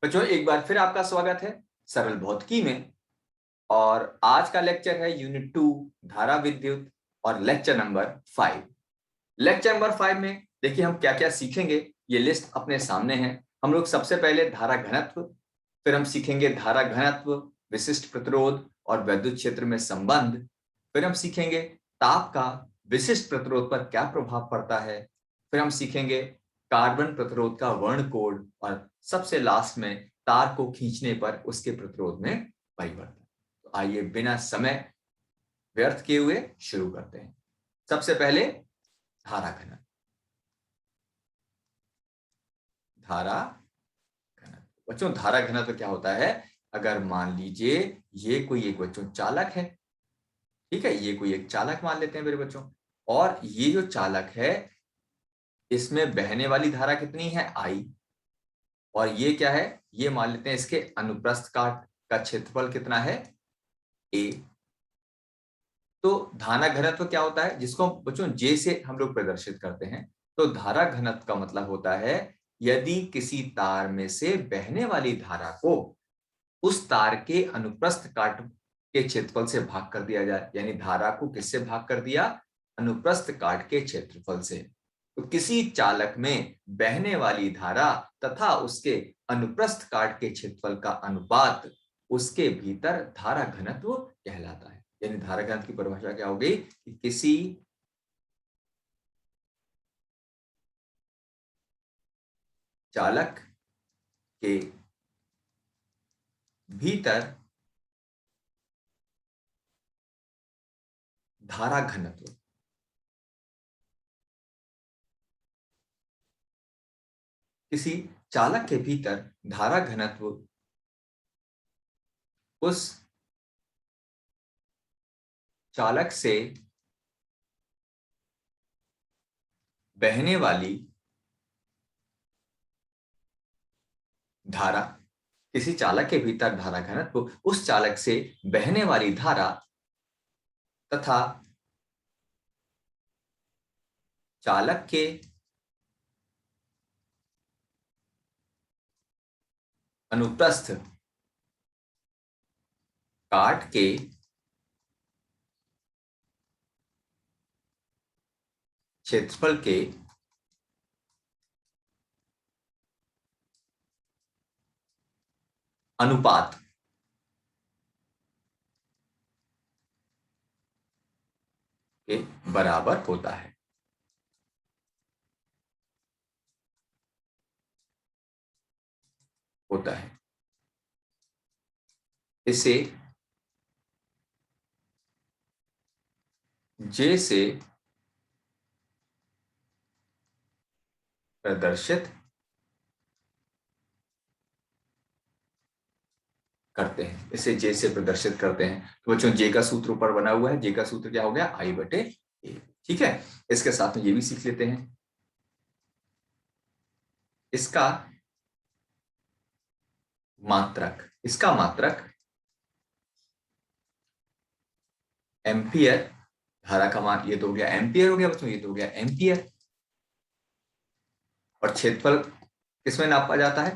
बच्चों एक बार फिर आपका स्वागत है सरल भौतिकी में। और आज का लेक्चर है यूनिट 2 धारा विद्युत और लेक्चर नंबर 5। लेक्चर नंबर 5 में देखिए हम क्या क्या सीखेंगे, ये लिस्ट अपने सामने है। हम लोग सबसे पहले धारा घनत्व, फिर हम सीखेंगे धारा घनत्व, विशिष्ट प्रतिरोध और विद्युत क्षेत्र में संबंध। फिर हम सीखेंगे ताप का विशिष्ट प्रतिरोध पर क्या प्रभाव पड़ता है। फिर हम सीखेंगे कार्बन प्रतिरोध का वर्ण कोड और सबसे लास्ट में तार को खींचने पर उसके प्रतिरोध में परिवर्तन। तो आइए बिना समय व्यर्थ किए हुए शुरू करते हैं। सबसे पहले धारा घनत्व। धारा घनत्व बच्चों, धारा घनत्व क्या होता है? अगर मान लीजिए ये कोई एक बच्चों चालक है, ठीक है, ये कोई एक चालक मान लेते हैं मेरे बच्चों, और ये जो चालक है इसमें बहने वाली धारा कितनी है? आई। और ये क्या है? ये मान लेते हैं इसके अनुप्रस्थ काट का क्षेत्रफल कितना है? ए। तो धारा घनत्व क्या होता है, जिसको बच्चों जे से हम लोग प्रदर्शित करते हैं। तो धारा घनत्व का मतलब होता है यदि किसी तार में से बहने वाली धारा को उस तार के अनुप्रस्थ काट के क्षेत्रफल से भाग कर दिया जाए, यानी धारा को किससे भाग कर दिया? अनुप्रस्थ काट के क्षेत्रफल से। तो किसी चालक में बहने वाली धारा तथा उसके अनुप्रस्थ काट के क्षेत्रफल का अनुपात उसके भीतर धारा घनत्व कहलाता है। यानी धारा घनत्व की परिभाषा क्या हो गई कि किसी चालक के भीतर धारा घनत्व, किसी चालक के भीतर धारा घनत्व उस चालक से बहने वाली धारा, किसी चालक के भीतर धारा घनत्व उस चालक से बहने वाली धारा तथा चालक के अनुप्रस्थ काट के क्षेत्रफल के अनुपात के बराबर होता है। इसे जे से प्रदर्शित करते हैं। इसे जे से प्रदर्शित करते हैं। तो बच्चों जे का सूत्र ऊपर बना हुआ है, जे का सूत्र क्या हो गया? आई बटे ए। ठीक है, इसके साथ में ये भी सीख लेते हैं। इसका मात्रक, एम्पियर, धारा का मान ये तो हो गया एम्पियर हो गया बच्चों, ये तो हो गया एम्पियर। और क्षेत्रफल किसमें नापा जाता है?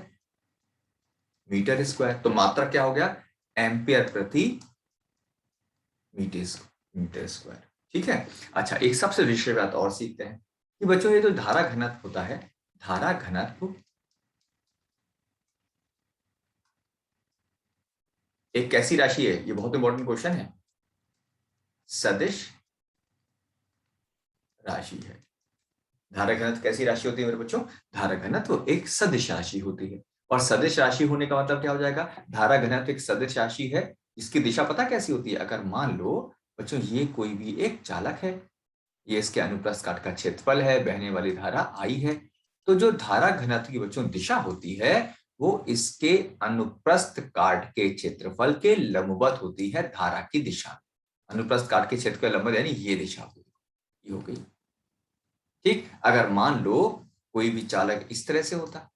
Metre square. तो मात्रक क्या हो गया? एम्पियर प्रति मीटर स्क्वायर। ठीक है। अच्छा, एक सबसे विशेष बात और सीखते हैं कि बच्चों ये तो धारा घनत्व होता है, धारा घनत्व एक कैसी राशि है? ये बहुत इंपॉर्टेंट क्वेश्चन है। सदिश राशि है। धारा घनत्व कैसी राशि होती है मेरे बच्चों? धारा घनत्व एक सदिश राशि होती है। और सदिश राशि होने का मतलब क्या हो जाएगा? धारा घनत्व एक सदिश राशि है। इसकी दिशा पता कैसी होती है? अगर मान लो बच्चों ये कोई भी एक चालक है, ये इसके अनुप्रस्थ काट का क्षेत्रफल है, बहने वाली धारा आई है, तो जो धारा घनत्व की बच्चों दिशा होती है वो इसके अनुप्रस्थ काट के क्षेत्रफल के लंबवत होती है। धारा की दिशा अनुप्रस्थ काट के क्षेत्र के लंबवत, यानी ये दिशा होगी, ये हो गई। ठीक, अगर मान लो कोई भी चालक इस तरह से होता,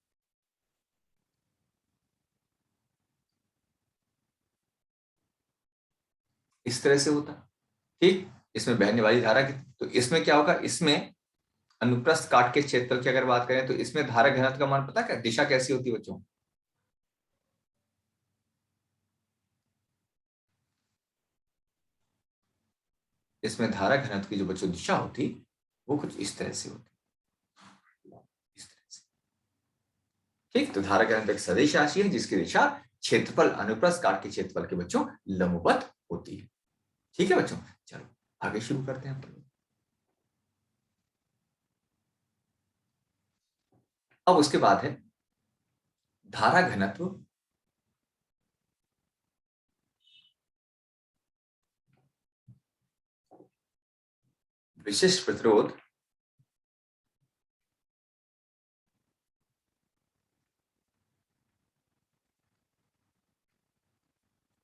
इस तरह से होता, ठीक, इसमें बहने वाली धारा की, तो इसमें क्या होगा? इसमें अनुप्रस्थ काट के क्षेत्रफल की अगर बात करें तो इसमें धारा घनत्व का मान पता क्या, दिशा कैसी होती है बच्चों? इसमें धारा घनत्व की जो बच्चों दिशा होती वो कुछ इस तरह से होती, इस तरह से। ठीक, तो धारा घनत्व एक सदिश राशि है जिसकी दिशा क्षेत्रफल अनुप्रस्थ काट के क्षेत्रफल के बच्चों लंबवत होती है। ठीक है बच्चों, चलो आगे शुरू करते हैं अपन। अब उसके बाद है धारा घनत्व विशिष्ट प्रतिरोध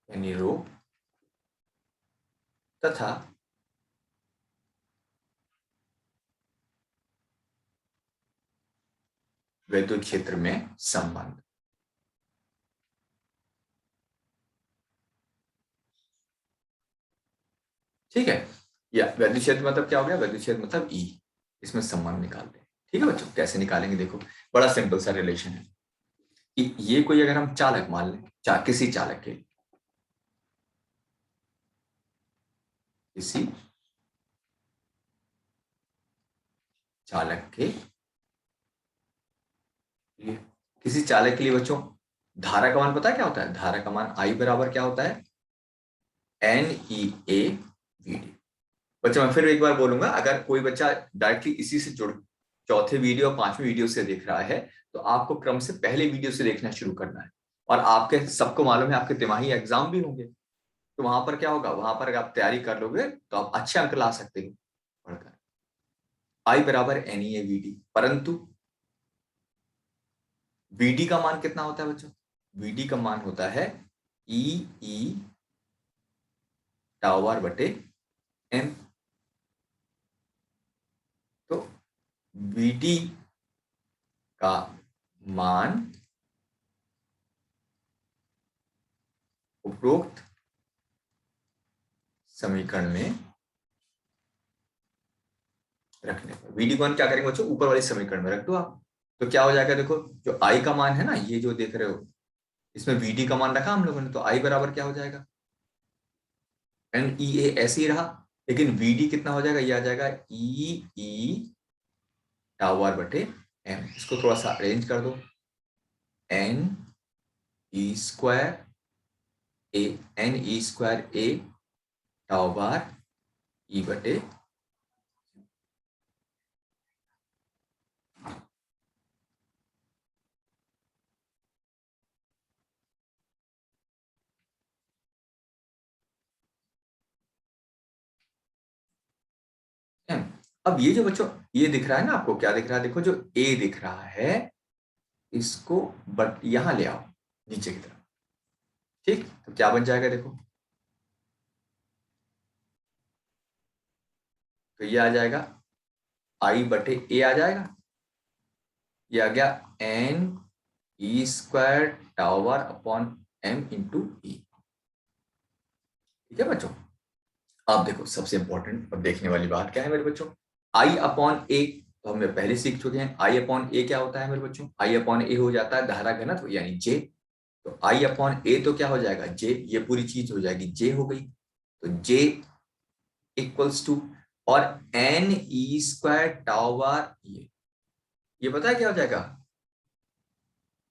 यानी रो तथा विद्युत क्षेत्र में संबंध। ठीक है, या विद्युत क्षेत्र मतलब क्या हो गया, विद्युत क्षेत्र मतलब ई, इसमें संबंध निकालते हैं। ठीक है बच्चों, कैसे निकालेंगे देखो, बड़ा सिंपल सा रिलेशन है कि ये कोई अगर हम चालक मान लें, किसी चालक के, किसी चालक के लिए, किसी चालक के लिए बच्चों धारा का मान पता है क्या होता है, धारा का मान आई बराबर क्या होता है, n e a v d. बच्चों मैं फिर एक बार बोलूंगा, अगर कोई बच्चा डायरेक्टली इसी से जुड़ चौथे वीडियो पांचवें वीडियो से देख रहा है तो आपको क्रम से पहले वीडियो से देखना शुरू करना है। और आपके सबको मालूम है आपके तिमाही एग्जाम भी होंगे, तो वहां पर क्या होगा, वहां पर अगर आप तैयारी कर लोगे तो आप अच्छे अंक ला सकते हो पढ़कर। आई बराबर n e a v d, परंतु वीडी का मान कितना होता है बच्चों, वीडी का मान होता है ई ई टाउ आर बटे एम। तो वीडी का मान उपरोक्त समीकरण में रखने पर, वीडी को क्या करेंगे बच्चों, ऊपर वाले समीकरण में रख दो आप। तो क्या हो जाएगा देखो, जो आई का मान है ना, ये जो देख रहे हो इसमें वीडी का मान रखा हम लोगों ने, तो आई बराबर क्या हो जाएगा, एन ई ए ऐसे ही रहा, लेकिन वीडी कितना हो जाएगा, ये आ जाएगा ई ई टाउ आर बटे एम। इसको थोड़ा सा अरेंज कर दो, एन ई स्क्वायर ए, एन ई स्क्वायर ए टाउ बार ई बटे एम। अब ये जो बच्चों ये दिख रहा है ना आपको, क्या दिख रहा है, देखो जो ए दिख रहा है इसको बट यहां ले आओ नीचे की तरफ। ठीक, तो क्या बन जाएगा देखो, तो ये आ जाएगा आई बटे ए आ जाएगा, ये आ गया N E square tower upon M into E. ठीक है बच्चों, अब देखो सबसे इंपॉर्टेंट और देखने वाली बात क्या है मेरे बच्चों, आई अपॉन ए, तो हम पहले सीख चुके हैं आई अपॉन ए क्या होता है मेरे बच्चों, आई अपॉन ए हो जाता है धारा घनत्व यानी जे। तो आई अपॉन ए तो क्या हो जाएगा जे, ये पूरी चीज हो जाएगी जे हो गई, तो जे इक्वल्स टू, और एन ई स्क्वायर टावर ये पता है क्या हो जाएगा,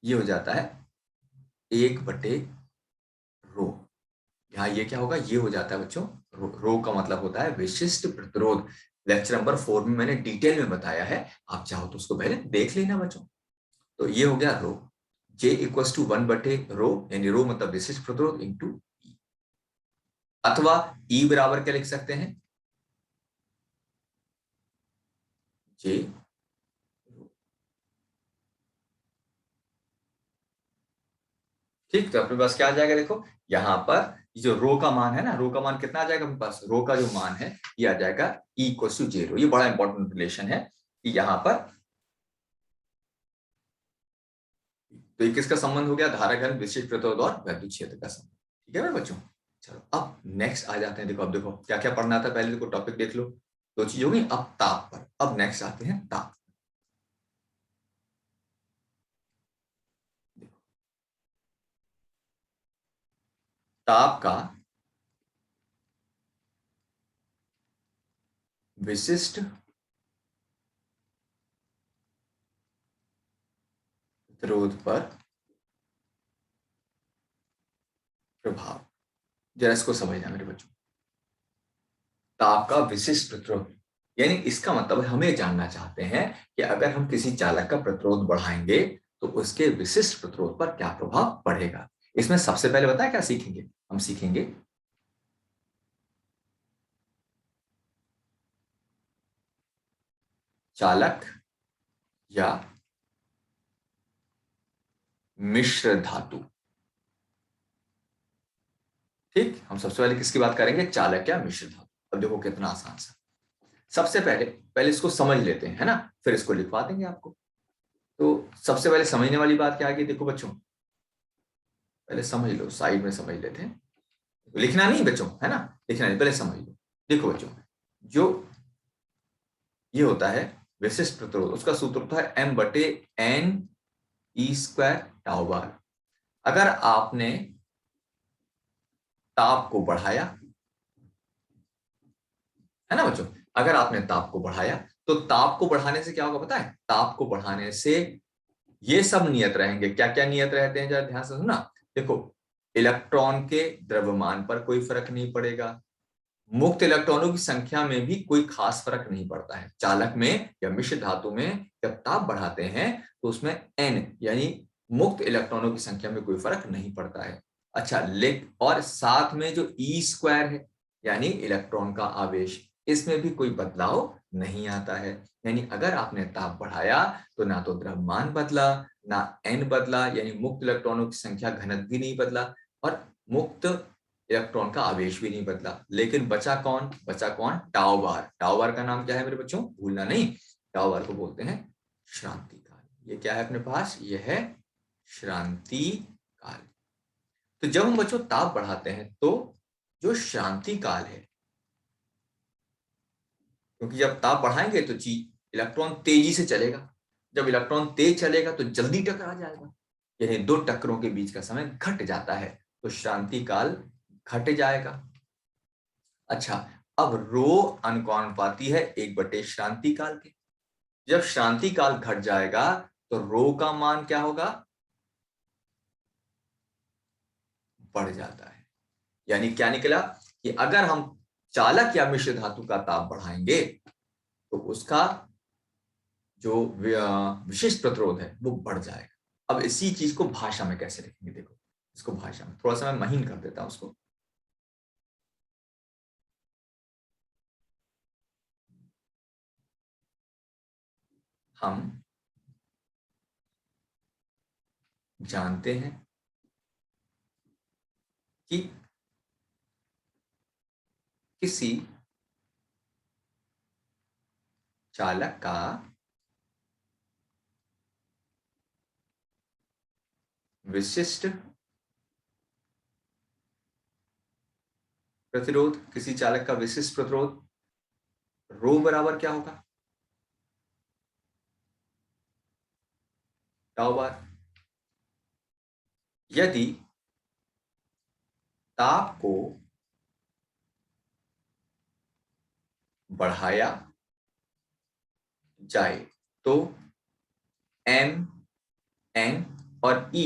ये हो जाता है एक बटे रो। यहाँ ये क्या होगा, ये हो जाता है बच्चों रो का मतलब होता है विशिष्ट प्रतिरोध। लेक्चर नंबर 4 में मैंने डिटेल में बताया है, आप चाहो तो उसको पहले देख लेना बच्चों। तो ये हो गया रो, जे इक्वल्स टू 1 बटे रो, यानी रो मतलब विशिष्ट प्रतिरोध इंटू ई, अथवा ई बराबर क्या लिख सकते हैं, जे। ठीक, तो अपने पास क्या आ जाएगा देखो, यहाँ पर ये जो रो का मान है ना, रो का मान कितना आ जाएगा अपने पास, रो का जो मान है ये आ जाएगा ई इक्वल्स टू जे रो। ये बड़ा इंपॉर्टेंट रिलेशन है कि यहाँ पर, तो ये किसका संबंध हो गया, धारा घन विशिष्ट प्रतिरोध और विद्युत क्षेत्र का संबंध। ठीक है मेरे बच्चों, चलो अब नेक्स्ट आ जाते हैं। देखो अब देखो क्या क्या पढ़ना था, पहले देखो टॉपिक देख लो, दो चीज होगी, अब ताप पर, अब नेक्स्ट आते हैं ताप। ताप का विशिष्ट प्रतिरोध पर प्रभाव। जरा इसको समझना मेरे बच्चों। ताप का विशिष्ट प्रतिरोध यानी इसका मतलब हमें जानना चाहते हैं कि अगर हम किसी चालक का प्रतिरोध बढ़ाएंगे तो उसके विशिष्ट प्रतिरोध पर क्या प्रभाव पड़ेगा। इसमें सबसे पहले बताया क्या सीखेंगे, हम सीखेंगे चालक या मिश्र धातु। ठीक, हम सबसे पहले किसकी बात करेंगे, चालक या मिश्र धातु। अब देखो कितना आसान सा। सबसे पहले पहले इसको समझ लेते हैं, है ना, फिर इसको लिखवा देंगे आपको। तो सबसे पहले समझने वाली बात क्या है कि देखो बच्चों, पहले समझ लो, साइड में समझ लेते हैं, लिखना नहीं बच्चों, है ना, लिखना नहीं, पहले समझ लो। देखो बच्चों, जो ये होता है विशिष्ट प्रतिरोध, उसका सूत्र होता है m बटे n ई स्क्वायर टाउ बार। अगर आपने ताप को बढ़ाया, है ना बच्चों, अगर आपने ताप को बढ़ाया तो ताप को बढ़ाने से क्या होगा पता है, ताप को बढ़ाने से ये सब नियत रहेंगे। क्या क्या नियत रहते हैं, जरा ध्यान से सुनना। देखो, इलेक्ट्रॉन के द्रव्यमान पर कोई फर्क नहीं पड़ेगा, मुक्त इलेक्ट्रॉनों की संख्या में भी कोई खास फर्क नहीं पड़ता है। चालक में या मिश्र धातु में जब ताप बढ़ाते हैं तो उसमें n यानी मुक्त इलेक्ट्रॉनों की संख्या में कोई फर्क नहीं पड़ता है। अच्छा, लेक और साथ में जो ई स्क्वायर है यानी इलेक्ट्रॉन का आवेश, इसमें भी कोई बदलाव नहीं आता है। यानी अगर आपने ताप बढ़ाया तो ना तो द्रव्यमान बदला, ना n बदला, यानी मुक्त इलेक्ट्रॉनों की संख्या घनत्व भी नहीं बदला, और मुक्त इलेक्ट्रॉन का आवेश भी नहीं बदला। लेकिन बचा कौन, बचा कौन, टाउ बार। टाउ बार का नाम क्या है मेरे बच्चों, भूलना नहीं, टाउ बार को बोलते हैं श्रांति काल। ये क्या है अपने पास, ये है श्रांति काल। तो जब हम बच्चों ताप बढ़ाते हैं तो जो शांति काल है, क्योंकि जब ताप बढ़ाएंगे तो इलेक्ट्रॉन तेजी से चलेगा, जब इलेक्ट्रॉन तेज चलेगा तो जल्दी टकरा जाएगा, यानी दो टक्करों के बीच का समय घट जाता है, तो शांति काल घट जाएगा। अच्छा, अब रो अनुपाती है 1 बटे श्रांति काल के। जब श्रांति काल घट जाएगा तो रो का मान क्या होगा, बढ़ जाता है। यानी क्या निकला कि अगर हम चालक या मिश्र धातु का ताप बढ़ाएंगे तो उसका जो विशिष्ट प्रतिरोध है वो बढ़ जाएगा। अब इसी चीज को भाषा में कैसे लिखेंगे, देखो इसको भाषा में थोड़ा सा मैं महीन कर देता हूं उसको। हम जानते हैं कि किसी चालक का विशिष्ट प्रतिरोध, किसी चालक का विशिष्ट प्रतिरोध रो बराबर क्या होगा, टाउ बार। यदि ताप को बढ़ाया जाए तो m n और e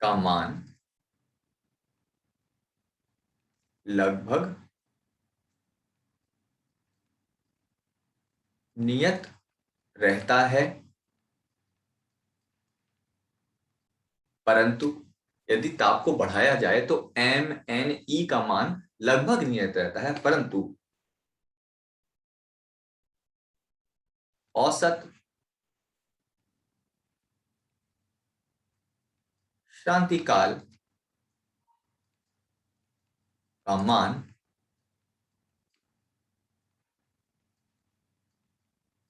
का मान लगभग नियत रहता है, परंतु यदि ताप को बढ़ाया जाए तो m n e का मान लगभग नियत रहता है, परंतु औसत शांति काल का मान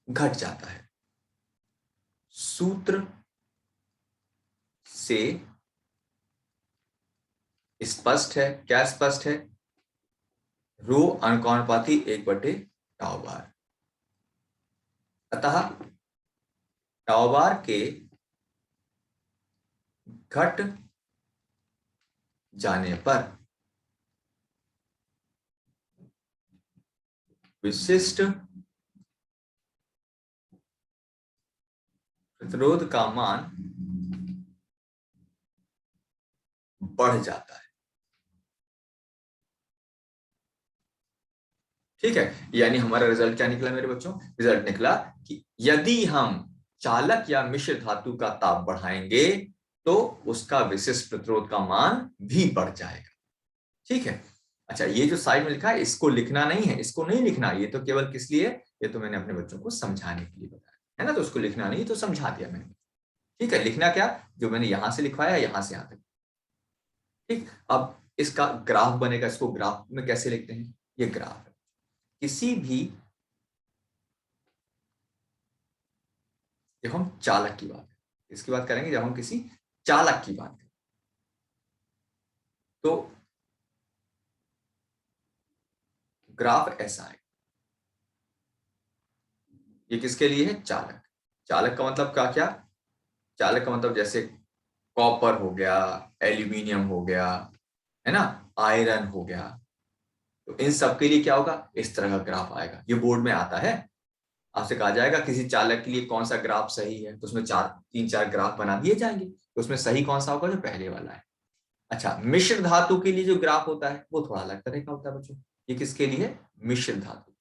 घट जाता है। सूत्र से स्पष्ट है, क्या स्पष्ट है, रो अनुपाती 1 बटे टाउ बार। अतः टाउ बार के घट जाने पर विशिष्ट प्रतिरोध का मान बढ़ जाता है। ठीक है, यानी हमारा रिजल्ट क्या निकला मेरे बच्चों? रिजल्ट निकला कि यदि हम चालक या मिश्र धातु का ताप बढ़ाएंगे तो उसका विशिष्ट प्रतिरोध का मान भी बढ़ जाएगा। ठीक है, अच्छा ये जो साइड में लिखा है इसको लिखना नहीं है, इसको नहीं लिखना, ये तो केवल किस लिए, ये तो मैंने अपने बच्चों को समझाने के लिए बताया है ना, तो उसको लिखना नहीं तो समझा दिया मैंने। ठीक है, लिखना क्या, जो मैंने यहां से लिखवाया यहां से यहां तक। ठीक, अब इसका ग्राफ बनेगा, इसको ग्राफ में कैसे लिखते हैं, ये ग्राफ है किसी भी, जब हम चालक की बात करें, इसकी बात करेंगे जब हम किसी चालक की बात करें तो ग्राफ ऐसा है। ये किसके लिए है, चालक। चालक का मतलब क्या क्या, चालक का मतलब जैसे कॉपर हो गया, एल्यूमिनियम हो गया, है ना, आयरन हो गया, तो इन सब के लिए क्या होगा, इस तरह का ग्राफ आएगा। ये बोर्ड में आता है, आपसे कहा जाएगा किसी चालक के लिए कौन सा ग्राफ सही है, तो उसमें तीन चार ग्राफ बना दिए जाएंगे, तो उसमें सही कौन सा होगा, जो पहले वाला है। अच्छा, मिश्र धातु के लिए जो ग्राफ होता है वो थोड़ा अलग तरह का होता है बच्चों। ये किसके लिए है, मिश्र धातु।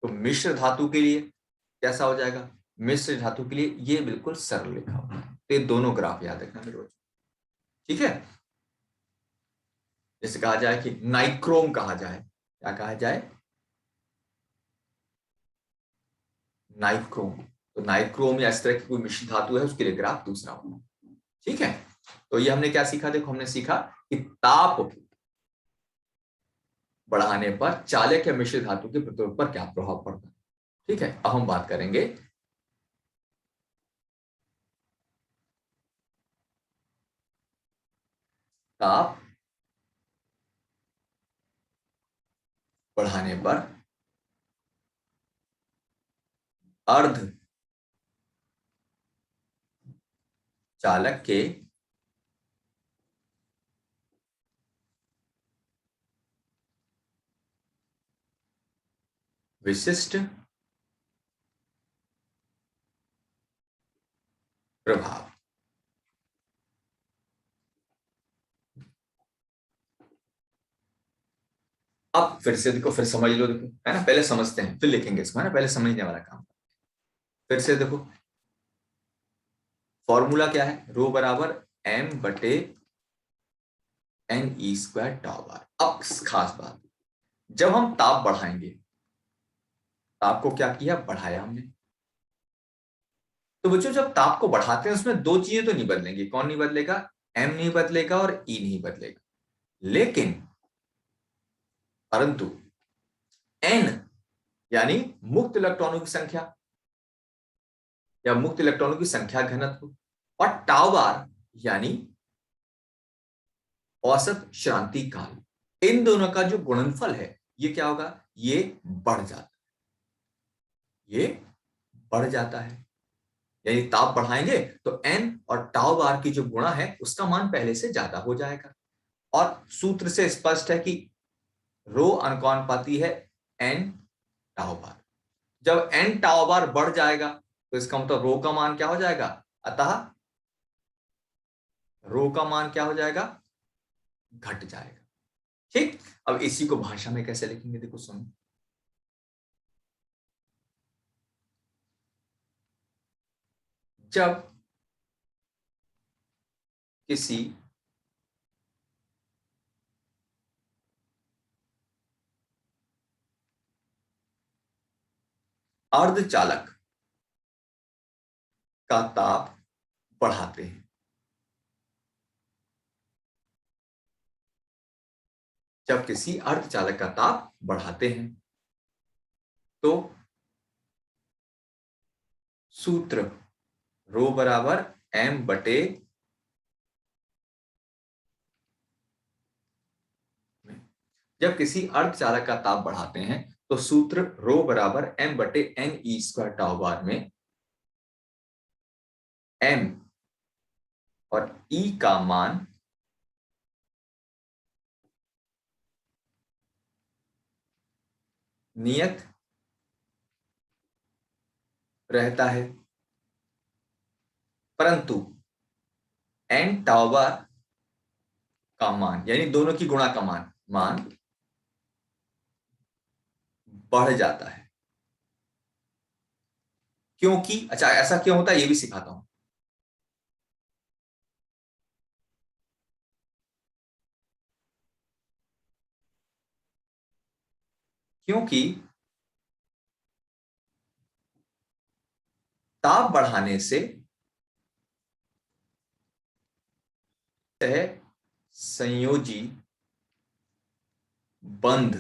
तो मिश्र धातु के लिए कैसा हो जाएगा, मिश्र धातु के लिए ये बिल्कुल सरल लिखा होता है। तो ये दोनों ग्राफ याद रखना मेरे बच्चों। ठीक है, जैसे कहा जाए कि नाइक्रोम कहा जाए, क्या कहा जाए, नाइक्रोम। तो नाइक्रोम या इस तरह की कोई मिश्र धातु है उसके लिए ग्राफ दूसरा होगा। ठीक है, तो ये हमने क्या सीखा, देखो हमने सीखा कि ताप बढ़ाने पर चालक या मिश्र धातु के प्रतिरोध पर क्या प्रभाव पड़ता है। ठीक है, अब हम बात करेंगे ताप बढ़ाने पर अर्ध चालक के विशिष्ट प्रभाव। अब फिर से देखो, फिर समझ लो, देखो है ना, पहले समझते हैं फिर लिखेंगे इसको, है ना, पहले समझने वाला काम। फिर से देखो, फॉर्मूला क्या है, रो बराबर m बटे NE² टाउ बार। अब खास बात, जब हम ताप बढ़ाएंगे, ताप को क्या किया, बढ़ाया हमने, तो बच्चों जब ताप को बढ़ाते हैं उसमें दो चीजें तो नहीं बदलेंगी, कौन नहीं बदलेगा, m नहीं बदलेगा और E नहीं बदलेगा, लेकिन परंतु n यानी मुक्त इलेक्ट्रॉनों की संख्या या मुक्त इलेक्ट्रॉनों की संख्या घनत्व, और टाउ बार यानी औसत श्रांति काल, इन दोनों का जो गुणनफल है ये क्या होगा, ये बढ़ जाता है, ये बढ़ जाता है। यानी ताप बढ़ाएंगे तो n और टाउ बार की जो गुणा है उसका मान पहले से ज्यादा हो जाएगा। और सूत्र से स्पष्ट है कि रो अनुपाती है n टाउ बार। जब n टाउ बार बढ़ जाएगा तो इसका मतलब रो का मान क्या हो जाएगा, अतः रो का मान क्या हो जाएगा, घट जाएगा। ठीक, अब इसी को भाषा में कैसे लिखेंगे, देखो सुनो, जब किसी अर्धचालक का ताप बढ़ाते हैं, जब किसी अर्धचालक का ताप बढ़ाते हैं तो सूत्र रो बराबर m बटे, जब किसी अर्धचालक का ताप बढ़ाते हैं तो सूत्र रो बराबर m बटे NE² टाउ बार में m और E का मान नियत रहता है, परंतु एन टाउ बार का मान, यानी दोनों की गुणा का मान बढ़ जाता है। क्योंकि, अच्छा ऐसा क्यों होता है ये भी सिखाता हूं। क्योंकि ताप बढ़ाने से संयोजी बंध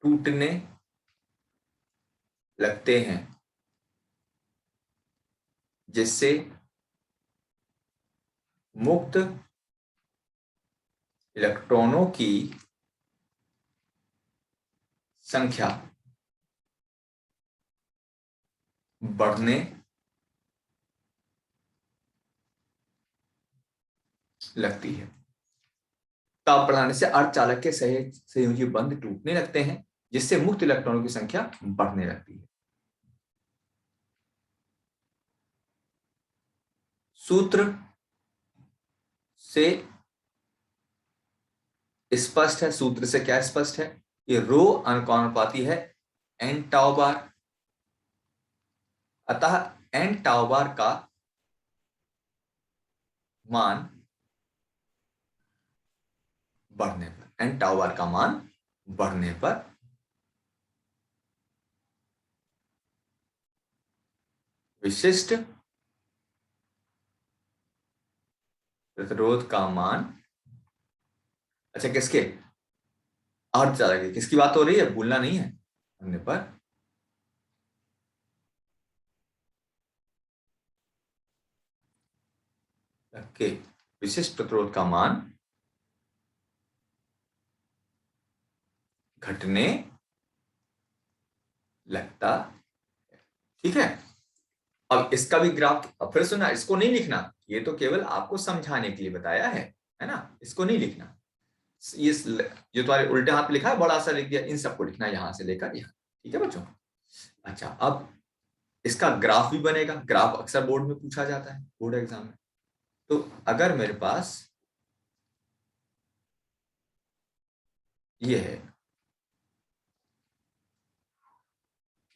टूटने लगते हैं, जिससे मुक्त इलेक्ट्रॉनों की संख्या बढ़ने लगती है। ताप बढ़ाने से अर्धचालक के संयोजी बंध टूटने लगते हैं, जिससे मुक्त इलेक्ट्रॉनों की संख्या बढ़ने लगती है। सूत्र से स्पष्ट है, सूत्र से क्या स्पष्ट है, ये रो अनुपाती है एन टाउ बार, अतः एन टाउ बार का मान बढ़ने पर, एन टाउ बार का मान बढ़ने पर विशिष्ट प्रतिरोध का मान, अच्छा किसके, अर्धचालक की, किसकी बात हो रही है भूलना नहीं है, बढ़ने पर के विशिष्ट प्रतिरोध का मान घटने लगता। ठीक है, अब इसका भी ग्राफ, अब फिर सुना, इसको नहीं लिखना, ये तो केवल आपको समझाने के लिए बताया है ना, इसको नहीं लिखना। ये जो तुम्हारे उल्टे हाथ पे लिखा है बड़ा सा लिख दिया, इन सबको लिखना यहां से लेकर यहां। ठीक है बच्चों। अच्छा, अब इसका ग्राफ भी बनेगा, ग्राफ अक्सर बोर्ड में पूछा जाता है, बोर्ड एग्जाम में। तो अगर मेरे पास ये है,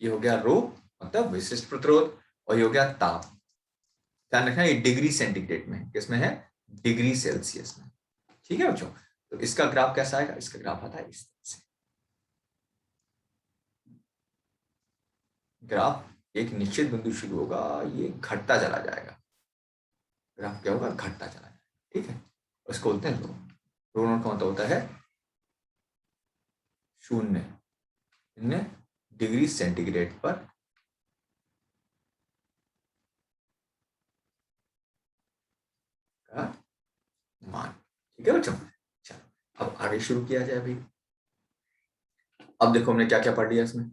ये हो गया रो मतलब विशिष्ट प्रतिरोध, और ये हो गया ताप। ध्यान रखना ये डिग्री सेंटीग्रेड में, किसमें है, डिग्री सेल्सियस में। ठीक है बच्चों, तो इसका ग्राफ कैसा आएगा, इसका ग्राफ आता है इस तरह से। ग्राफ एक निश्चित बिंदु शुरू होगा, ये घटता चला जाएगा, ग्राफ क्या होगा, घटता चला जाएगा। ठीक है, उसको बोलते हैं रो। रो नॉट का मतलब होता है शून्य, डिग्री सेंटीग्रेड पर का मान। ठीक है बच्चों, चलो अब आगे शुरू किया जाए अभी। अब देखो हमने क्या क्या पढ़ लिया इसमें,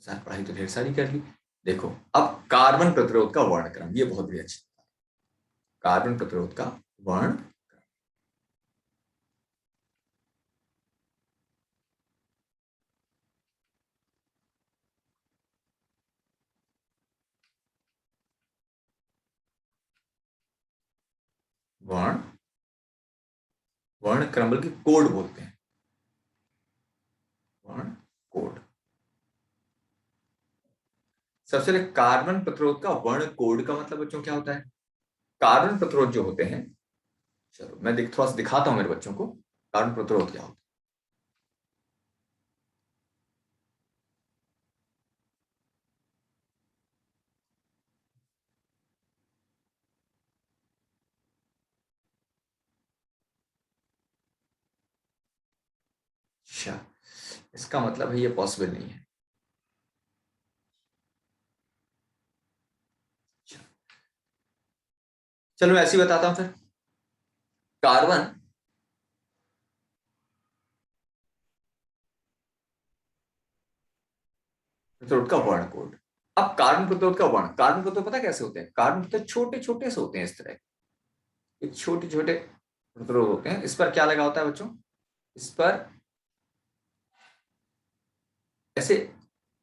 सर पढ़ाई तो ढेर सारी कर ली। देखो अब कार्बन प्रतिरोध का वर्णक्रम, ये बहुत भी अच्छा, कार्बन प्रतिरोध का वर्ण, वर्ण, वर्ण क्रम बल्कि कोड बोलते हैं, वर्ण कोड। सबसे पहले कार्बन प्रतिरोध का वर्ण कोड का मतलब बच्चों क्या होता है। कार्बन प्रतिरोध जो होते हैं, चलो मैं थोड़ा सा दिखाता हूं मेरे बच्चों को कार्बन प्रतिरोध क्या होता है। अच्छा, इसका मतलब है ये पॉसिबल नहीं है। चलो मैं ऐसे ही बताता हूं फिर। कार्बन प्रतिरोध का वर्ण कोड। अब कार्बन प्रतिरोध का वर्ण, कार्बन प्रतिरोध पता कैसे होते हैं, कार्बन प्रतिरोध छोटे छोटे से होते हैं इस तरह, ये छोटे छोटे प्रतिरोध होते हैं। इस पर क्या लगा होता है बच्चों, इस पर ऐसे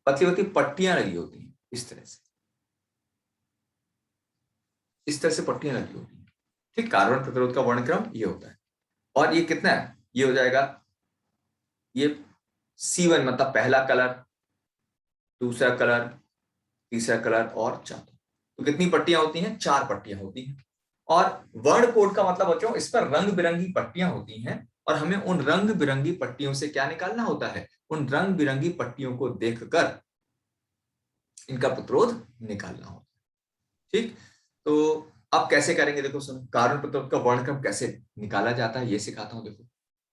पतली पतली पट्टियां लगी होती हैं, इस तरह से, इस तरह से पट्टियां लगी होती हैं। ठीक, कार्बन प्रतिरोध का वर्णक्रम ये होता है। और ये कितना है, ये हो जाएगा, ये C1 मतलब पहला कलर, दूसरा कलर, तीसरा कलर और चौथा। तो कितनी पट्टियां होती हैं, 4 पट्टियां होती हैं। और वर्ण कोड का मतलब बच्चों, इस पर रंग बिरंगी पट्टियां होती हैं और हमें उन रंग बिरंगी पट्टियों से क्या निकालना होता है, उन रंग बिरंगी पट्टियों को देखकर इनका प्रतिरोध निकालना होता है। ठीक, तो अब कैसे करेंगे, देखो सुनो, कार्बन प्रतिरोध का वर्णक्रम कैसे निकाला जाता है ये सिखाता हूं। देखो,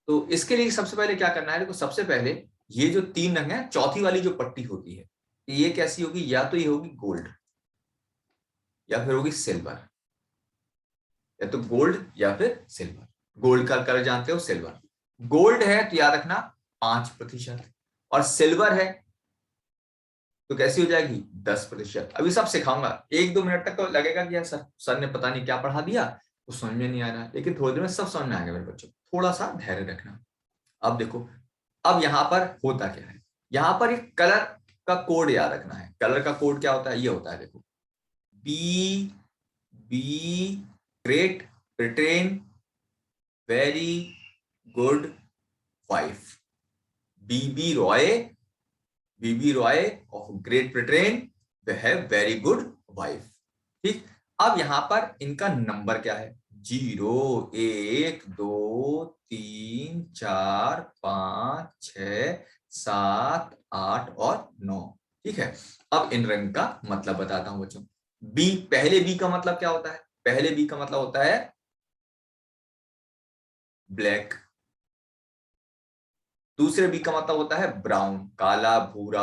तो इसके लिए सबसे पहले क्या करना है, देखो सबसे पहले ये जो 3 रंग है, चौथी वाली जो पट्टी होती है, ये कैसी होगी, या तो ये होगी गोल्ड, या फिर होगी सिल्वर, या तो गोल्ड या फिर सिल्वर। गोल्ड का कलर जानते हो, सिल्वर। गोल्ड है तो याद रखना 5%, और सिल्वर है तो कैसी हो जाएगी 10%। अभी सब सिखाऊंगा, 1-2 मिनट तक तो लगेगा कि यार सर ने पता नहीं क्या पढ़ा दिया, कुछ समझ में नहीं आ रहा है, लेकिन थोड़ी देर में सब समझ में आएगा मेरे बच्चों, थोड़ा सा धैर्य रखना। अब देखो, अब यहां पर होता क्या है, यहां पर एक कलर का कोड याद रखना है। कलर का कोड क्या होता है, ये होता है, देखो, B B Great Britain very good wife. BB Roy, BB Roy of Great Britain है वेरी गुड वाइफ। ठीक, अब यहां पर इनका नंबर क्या है, 0 1 2 3 4 5 6 7 8 और 9। ठीक है, अब इन रंग का मतलब बताता हूं बच्चों। बी, पहले बी का मतलब क्या होता है, पहले बी का मतलब होता है ब्लैक। दूसरे बी का मतलब होता है ब्राउन, काला भूरा।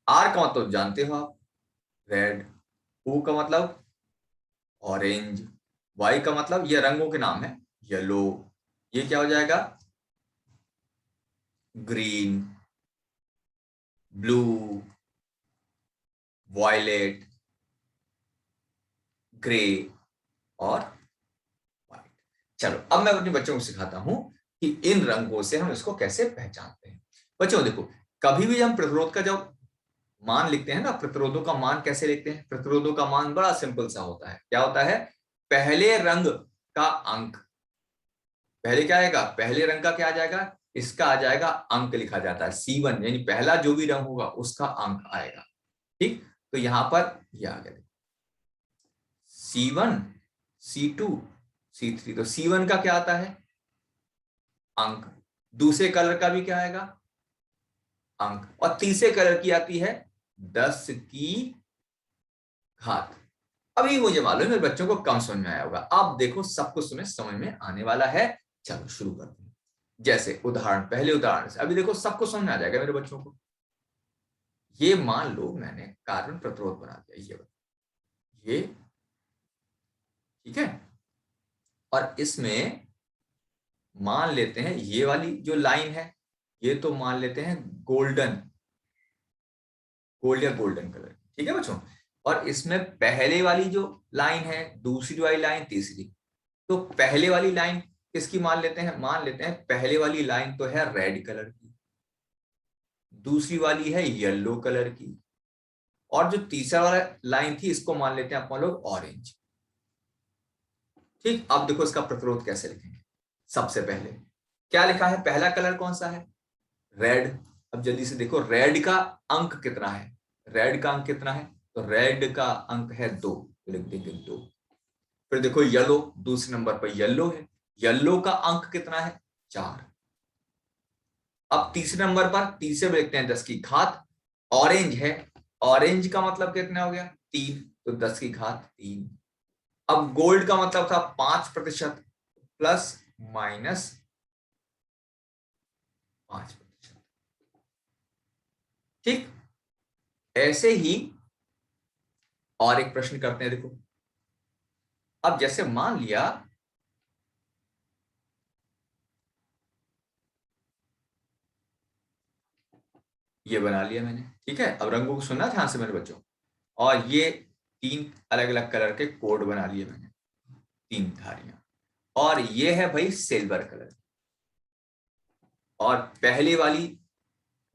आर का मतलब जानते हो आप, रेड। ओ का मतलब ऑरेंज। वाई का मतलब, ये रंगों के नाम है, येलो। ये क्या हो जाएगा, ग्रीन, ब्लू, वायलेट, ग्रे और व्हाइट। चलो, अब मैं अपने बच्चों को सिखाता हूं कि इन रंगों से हम इसको कैसे पहचानते हैं। बच्चों देखो, कभी भी हम प्रतिरोध का जब मान लिखते हैं ना, प्रतिरोधों का मान कैसे लिखते हैं, प्रतिरोधों का मान बड़ा सिंपल सा होता है। क्या होता है, पहले रंग का अंक, पहले क्या आएगा, पहले रंग का क्या आ जाएगा, इसका आ जाएगा अंक, लिखा जाता है C1, यानी पहला जो भी रंग होगा उसका अंक आएगा। ठीक, तो यहां पर यह आ गया C1 C2 C3। तो C1 का क्या आता है, अंक। दूसरे कलर का भी क्या आएगा, अंक। और तीसरे कलर की आती है 10 की घात। अभी मुझे मालूम है मेरे बच्चों को कम समझ में आया होगा, आप देखो सब कुछ तुम्हें समझ में आने वाला है। चलो शुरू करते हैं। जैसे उदाहरण, पहले उदाहरण से अभी देखो सब कुछ समझ में आ जाएगा मेरे बच्चों को। ये मान लो मैंने कार्बन प्रतिरोध बना दिया, ये ठीक है, और इसमें मान लेते हैं ये वाली जो लाइन है, ये तो मान लेते हैं गोल्डन, गोल्ड या गोल्डन कलर, ठीक है बच्चों। और इसमें पहले वाली जो लाइन है, दूसरी वाली लाइन, तीसरी। तो पहले वाली लाइन किसकी मान लेते हैं, मान लेते हैं पहले वाली लाइन तो है रेड कलर की, दूसरी वाली है येलो कलर की, और जो तीसरा वाला लाइन थी इसको मान लेते हैं अपन लोग ऑरेंज। ठीक, अब देखो इसका प्रतिरोध कैसे लिखेंगे। सबसे पहले क्या लिखा है, पहला कलर कौन सा है, रेड। अब जल्दी से देखो रेड का अंक कितना है, रेड का अंक कितना है, तो रेड का अंक है 2, लिख देंगे 2। फिर देखो येलो, दूसरे नंबर पर येलो है, येलो का अंक कितना है, 4। अब तीसरे नंबर पर, तीसरे में लिखते हैं 10 की घात, ऑरेंज है, ऑरेंज का मतलब कितना हो गया, 3, तो 10 की घात 3। अब गोल्ड का मतलब था 5%, प्लस माइनस 5%। ठीक, ऐसे ही और एक प्रश्न करते हैं, देखो। अब जैसे मान लिया ये बना लिया मैंने, ठीक है। अब रंगों को सुनना ध्यान से मेरे बच्चों, और ये 3 अलग अलग कलर के कोड बना लिए मैंने, 3 धारियां, और ये है भाई सिल्वर कलर, और पहले वाली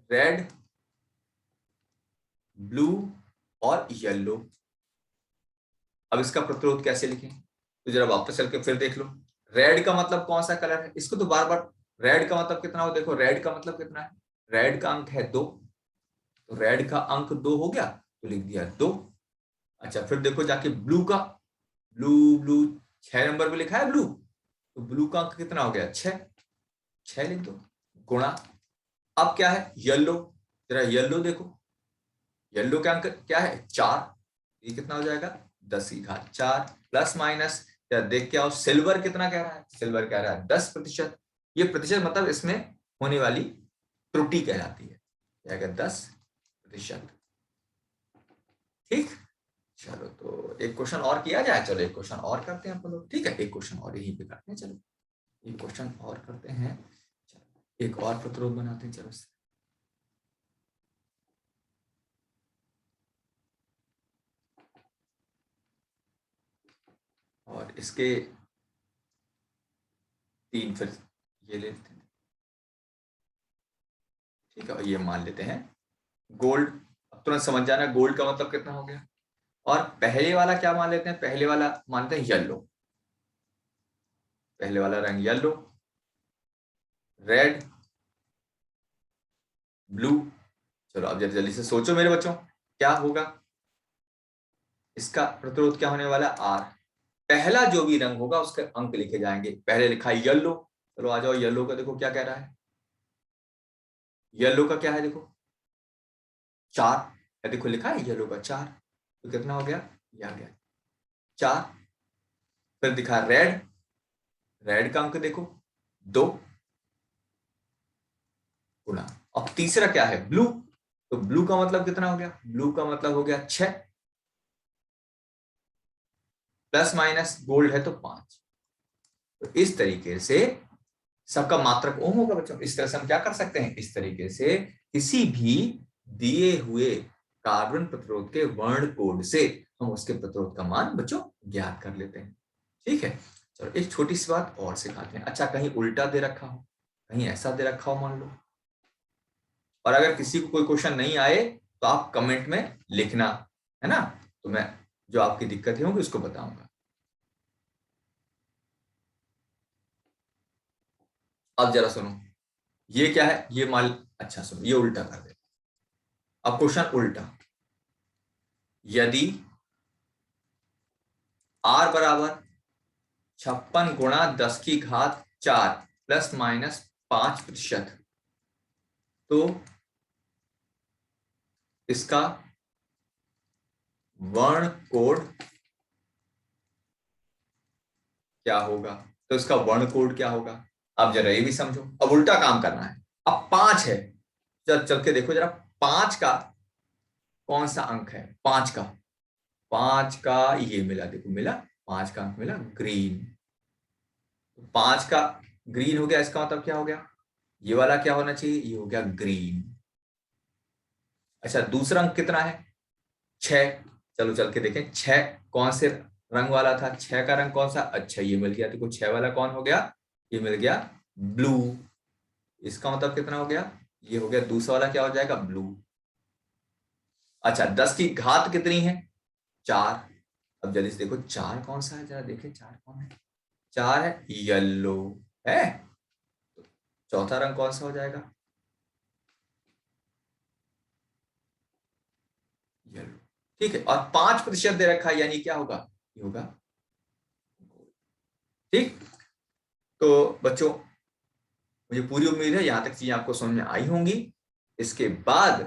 रेड, ब्लू और येलो। अब इसका प्रतिरोध कैसे लिखें, तो जरा वापस चल के फिर देख लो। रेड का मतलब कौन सा कलर है, इसको तो बार बार, रेड का मतलब कितना हो, देखो रेड का मतलब कितना है, रेड का अंक है 2, तो रेड का अंक 2 हो गया, तो लिख दिया 2। अच्छा फिर देखो जाके ब्लू का, ब्लू ब्लू 6 नंबर पे लिखा है ब्लू, तो ब्लू का अंक कितना हो गया 6, 6 लिख दो गुणा। अब क्या है येलो, जरा येलो देखो, येलो का अंक क्या है 4, ये कितना हो जाएगा 10 की घात 4 प्लस माइनस, या देख के आओ सिल्वर कितना कह रहा है, सिल्वर कह रहा है 10%, ये प्रतिशत मतलब इसमें होने वाली त्रुटि कहलाती है, क्या 10%। ठीक, चलो तो एक क्वेश्चन और किया जाए, चलो एक क्वेश्चन और करते हैं अपन लोग, ठीक है एक क्वेश्चन और यहीं पे करते हैं, चलो एक क्वेश्चन और करते हैं, चलो एक और प्रतिरोध बनाते हैं, चलो और इसके 3 फिर ये लेते हैं, ठीक है, और ये मान लेते हैं गोल्ड। अब तुरंत समझ जाना गोल्ड का मतलब कितना हो गया, और पहले वाला क्या मान लेते हैं, पहले वाला मानते हैं येलो, पहले वाला रंग येलो, रेड, ब्लू। चलो अब जल्दी जल्दी से सोचो मेरे बच्चों, क्या होगा, इसका प्रतिरोध क्या होने वाला आर, पहला जो भी रंग होगा उसके अंक लिखे जाएंगे, पहले लिखा है येलो, चलो आ जाओ येलो का देखो क्या कह रहा है, येलो का क्या है देखो 4, देखो लिखा है येलो का 4, तो कितना हो गया, ये आ गया 4। फिर दिखा रेड, रेड का अंक देखो 2 गुना, अब तीसरा क्या है ब्लू, तो ब्लू का मतलब कितना हो गया, ब्लू का मतलब हो गया 6 प्लस माइनस गोल्ड है तो 5। तो इस तरीके से सबका मात्रक ओम होगा बच्चों, इस तरह से हम क्या कर सकते हैं, इस तरीके से किसी भी दिए हुए कार्बन प्रतिरोध के वर्ण कोड से हम उसके प्रतिरोध का मान बच्चों ज्ञात कर लेते हैं। ठीक है, चलो एक छोटी सी बात और सिखाते हैं, अच्छा कहीं उल्टा दे रखा हो, कहीं ऐसा दे रखा हो मान लो, और अगर किसी को कोई क्वेश्चन नहीं आए तो आप कमेंट में लिखना, है ना, तो मैं जो आपकी दिक्कतें होंगी उसको बताऊंगा। अब जरा सुनो, ये क्या है, ये मान, अच्छा सुनो ये उल्टा कर दे, अब क्वेश्चन उल्टा, यदि R बराबर 56 गुणा 10 की घात 4 प्लस माइनस 5%, तो इसका वर्ण कोड क्या होगा, तो इसका वर्ण कोड क्या होगा, अब जरा ये भी समझो, अब उल्टा काम करना है। अब 5 है, चल चल के देखो जरा 5 का कौन सा अंक है, 5 का, 5 का ये मिला, देखो मिला 5 का अंक मिला ग्रीन, 5 का ग्रीन हो गया, इसका मतलब क्या हो गया, ये वाला क्या होना चाहिए, ये हो गया ग्रीन। अच्छा दूसरा अंक कितना है 6, चलो चल के देखें 6 कौन से रंग वाला था, 6 का रंग कौन सा, अच्छा ये मिल गया, देखो 6 वाला कौन हो गया, ये मिल गया ब्लू, इसका मतलब कितना हो गया, ये हो गया दूसरा वाला क्या हो जाएगा ब्लू। अच्छा 10 की घात कितनी है 4, अब जल्दी से देखो 4 कौन सा है, जरा देखें 4 कौन है, 4 है येलो है, तो चौथा रंग कौन सा हो जाएगा येलो। ठीक है, और 5% दे रखा है, यानी क्या होगा, ये होगा, ठीक। तो बच्चों मुझे पूरी उम्मीद है यहां तक चीजें आपको समझ में आई होंगी, इसके बाद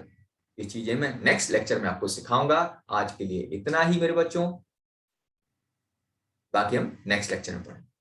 ये चीजें मैं नेक्स्ट लेक्चर में आपको सिखाऊंगा। आज के लिए इतना ही मेरे बच्चों, बाकी हम नेक्स्ट लेक्चर में पढ़ेंगे।